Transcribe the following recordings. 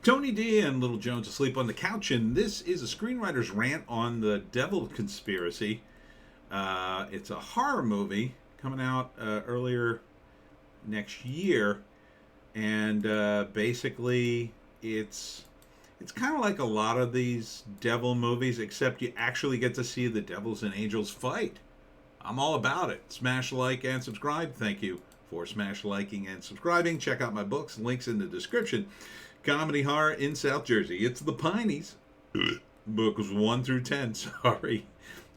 Tony D and Little Jones asleep on the couch, and this is a screenwriter's rant on the devil conspiracy. It's a horror movie coming out earlier next year, and basically it's kind of like a lot of these devil movies, except you actually get to see the devils and angels fight. I'm all about it. Smash like and subscribe. Thank you for smash liking and subscribing. Check out my books, links in the description. Comedy horror in South Jersey. It's the Pineys. Books 1 through 10. Sorry.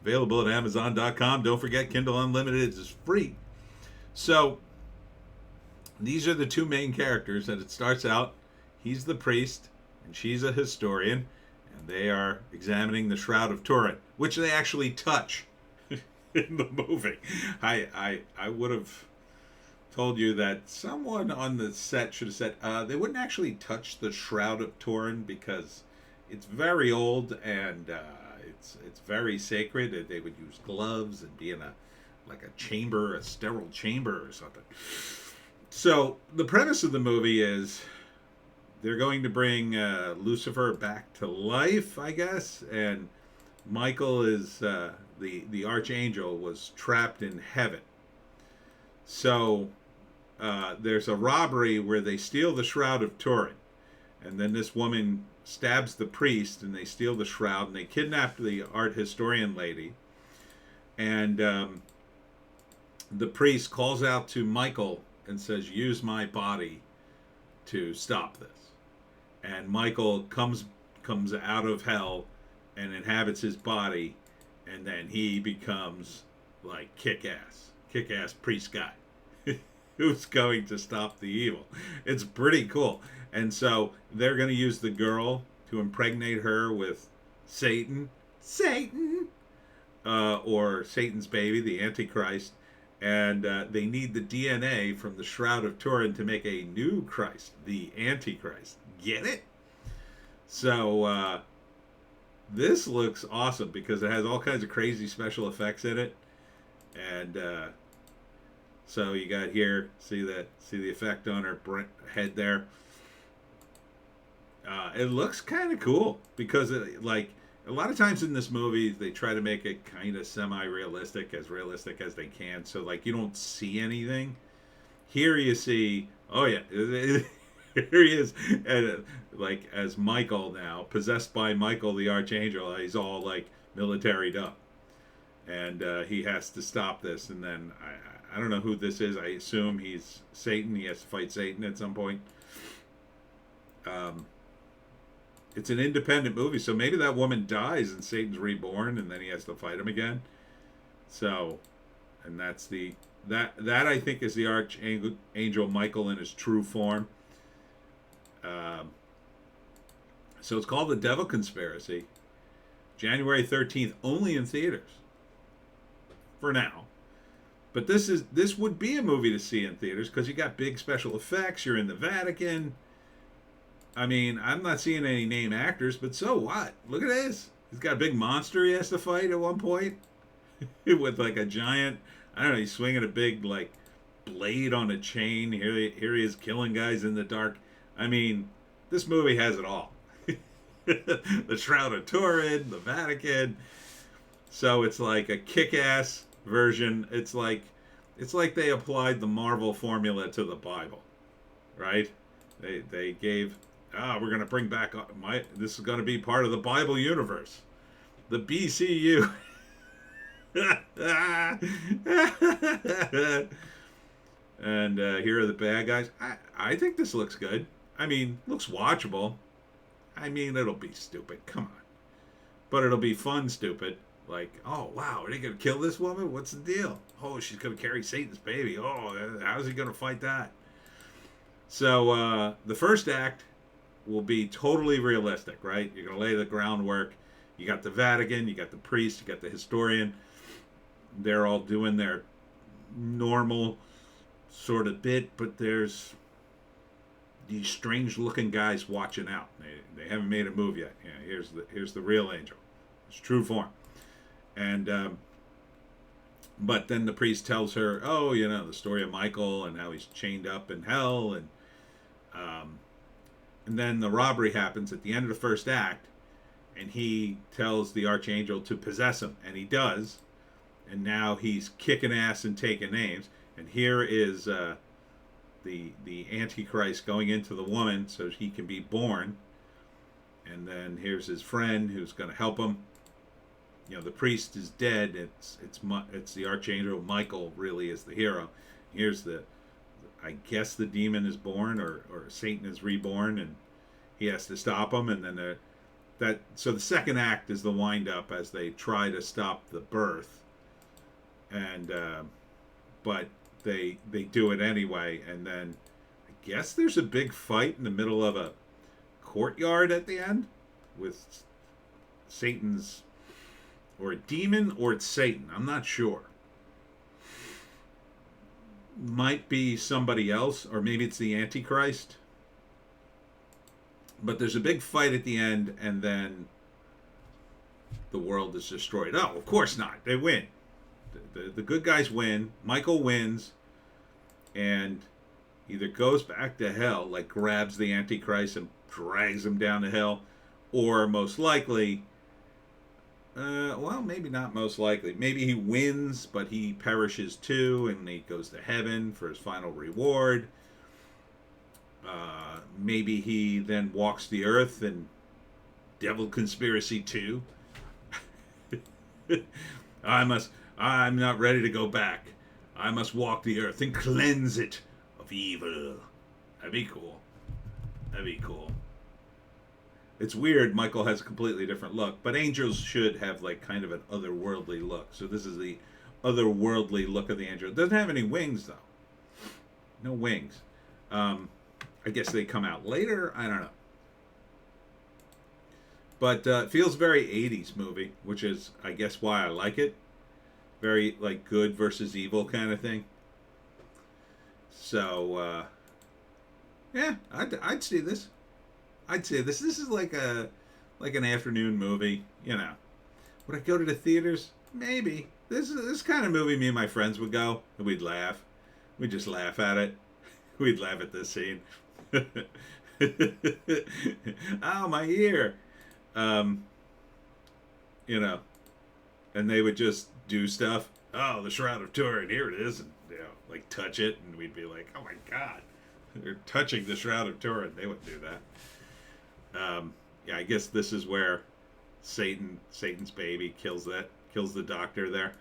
Available at Amazon.com. Don't forget, Kindle Unlimited is free. So, these are the two main characters. And it starts out, he's the priest, and she's a historian. And they are examining the Shroud of Turin, which they actually touch in the movie. I would have told you that someone on the set should have said they wouldn't actually touch the Shroud of Turin because it's very old and it's very sacred. They would use gloves and be in a chamber, a sterile chamber or something. So the premise of the movie is they're going to bring Lucifer back to life, I guess, and Michael is the archangel was trapped in heaven. So there's a robbery where they steal the Shroud of Turin, and then this woman stabs the priest, and they steal the shroud, and they kidnap the art historian lady, and the priest calls out to Michael and says, "Use my body to stop this." And Michael comes out of hell and inhabits his body, and then he becomes like kick-ass priest guy who's going to stop the evil. It's pretty cool. And so they're going to use the girl to impregnate her with Satan, or Satan's baby, the Antichrist. And they need the DNA from the Shroud of Turin to make a new Christ, the Antichrist. Get it? So this looks awesome because it has all kinds of crazy special effects in it. And so you got here, see the effect on her head there. It looks kind of cool because a lot of times in this movie they try to make it kind of semi-realistic as they can. So you don't see anything. Here you see, oh yeah, here he is, and as Michael now, possessed by Michael the Archangel. He's all militaried up, and he has to stop this. And then I don't know who this is. I assume he's Satan. He has to fight Satan at some point. It's an independent movie, so maybe that woman dies and Satan's reborn, and then he has to fight him again. So, and that's that I think is the Archangel Michael in his true form. So it's called The Devil Conspiracy. January 13th, only in theaters. For now. But this would be a movie to see in theaters because you got big special effects. You're in the Vatican. I mean, I'm not seeing any name actors, but so what? Look at this. He's got a big monster he has to fight at one point with a giant. I don't know. He's swinging a big blade on a chain. Here he is killing guys in the dark. I mean, this movie has it all. The Shroud of Turin, the Vatican. So it's like a kick-ass version. It's like they applied the Marvel formula to the Bible, right? They gave, we're going to bring back this is going to be part of the Bible universe, the BCU. And here are the bad guys. I think this looks good. I mean, looks watchable. I mean, it'll be stupid. Come on. But it'll be fun stupid. Oh, wow, are they going to kill this woman? What's the deal? Oh, she's going to carry Satan's baby. Oh, how's he going to fight that? So the first act will be totally realistic, right? You're going to lay the groundwork. You got the Vatican, you got the priest, you got the historian. They're all doing their normal sort of bit, but there's these strange-looking guys watching out. They haven't made a move yet. Yeah, here's the real angel. It's true form. And but then the priest tells her, the story of Michael and how he's chained up in hell, and And then the robbery happens at the end of the first act, and he tells the Archangel to possess him, and he does. And now he's kicking ass and taking names. And here is the Antichrist going into the woman so he can be born. And then here's his friend who's going to help him. You know, the priest is dead. It's the Archangel Michael really is the hero. Here's I guess the demon is born, or Satan is reborn, and he has to stop him. And then so the second act is the wind up as they try to stop the birth, and but they do it anyway. And then I guess there's a big fight in the middle of a courtyard at the end with Satan's, or a demon, or it's Satan. I'm not sure. Might be somebody else, or maybe it's the Antichrist. But there's a big fight at the end, and then the world is destroyed. Oh, of course not. They win. The good guys win. Michael wins, and either goes back to hell, like grabs the Antichrist and drags him down to hell, or most likely, well, maybe not most likely. Maybe he wins, but he perishes too, and he goes to heaven for his final reward. Maybe he then walks the earth in Devil Conspiracy 2. I'm not ready to go back. I must walk the earth and cleanse it of evil. That'd be cool. That'd be cool. It's weird, Michael has a completely different look, but angels should have like kind of an otherworldly look. So this is the otherworldly look of the angel. It doesn't have any wings though. No wings. I guess they come out later. I don't know. But it feels very 80s movie, which is, I guess, why I like it. Very like good versus evil kind of thing. So yeah, I'd see this. I'd say this is like an afternoon movie, you know. Would I go to the theaters? Maybe. This kind of movie me and my friends would go, and we'd laugh. We'd just laugh at it. We'd laugh at this scene. Oh, my ear. You know. And they would just do stuff. Oh, the Shroud of Turin, here it is. And, you know, like touch it, and we'd be like, oh my God. They're touching the Shroud of Turin. They wouldn't do that. Yeah, I guess this is where Satan's baby kills the doctor there.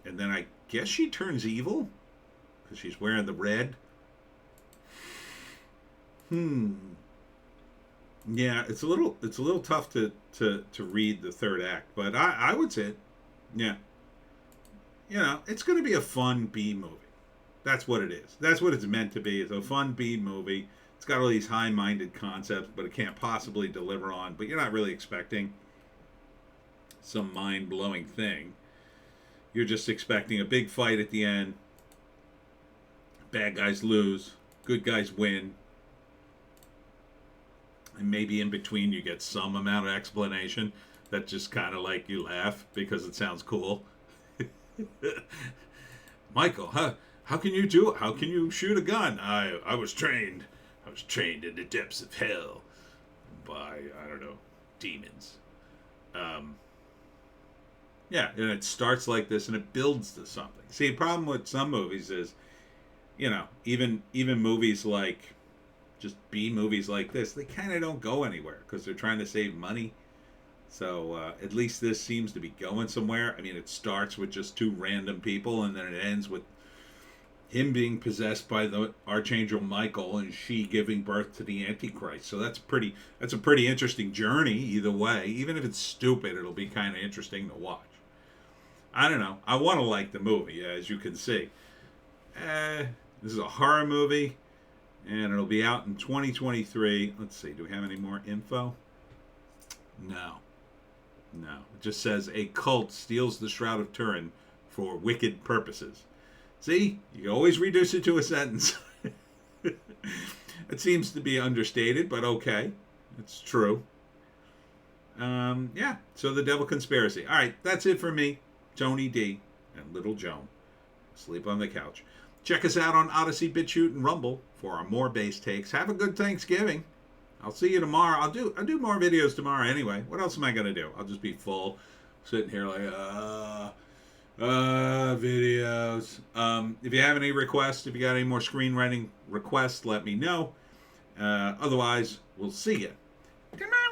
And then I guess she turns evil because she's wearing the red. Yeah, it's a little tough to read the third act, but I would say it. Yeah. You know, it's going to be a fun B movie. That's what it is. That's what it's meant to be. It's a fun B movie. It's got all these high-minded concepts, but it can't possibly deliver on. But you're not really expecting some mind-blowing thing. You're just expecting a big fight at the end. Bad guys lose. Good guys win. And maybe in between you get some amount of explanation that just kind of like you laugh because it sounds cool. Michael, how can you do it? How can you shoot a gun? I was trained. I was trained in the depths of hell by, I don't know, demons. Yeah, and it starts like this and it builds to something. See, the problem with some movies is, you know, even movies like, just B movies like this, they kind of don't go anywhere because they're trying to save money. So at least this seems to be going somewhere. I mean, it starts with just two random people and then it ends with him being possessed by the Archangel Michael and she giving birth to the Antichrist. So that's a pretty interesting journey either way. Even if it's stupid, it'll be kind of interesting to watch. I don't know. I want to like the movie, as you can see. This is a horror movie, and it'll be out in 2023. Let's see. Do we have any more info? No. It just says a cult steals the Shroud of Turin for wicked purposes. See? You always reduce it to a sentence. It seems to be understated, but okay. It's true. Yeah, so the Devil Conspiracy. All right, that's it for me, Tony D, and Little Joan. Sleep on the couch. Check us out on Odysee, Bitchute, and Rumble for more base takes. Have a good Thanksgiving. I'll see you tomorrow. I'll do more videos tomorrow anyway. What else am I gonna do? I'll just be full, sitting here like videos. If you have any requests, if you got any more screenwriting requests, let me know. Otherwise, we'll see you tomorrow.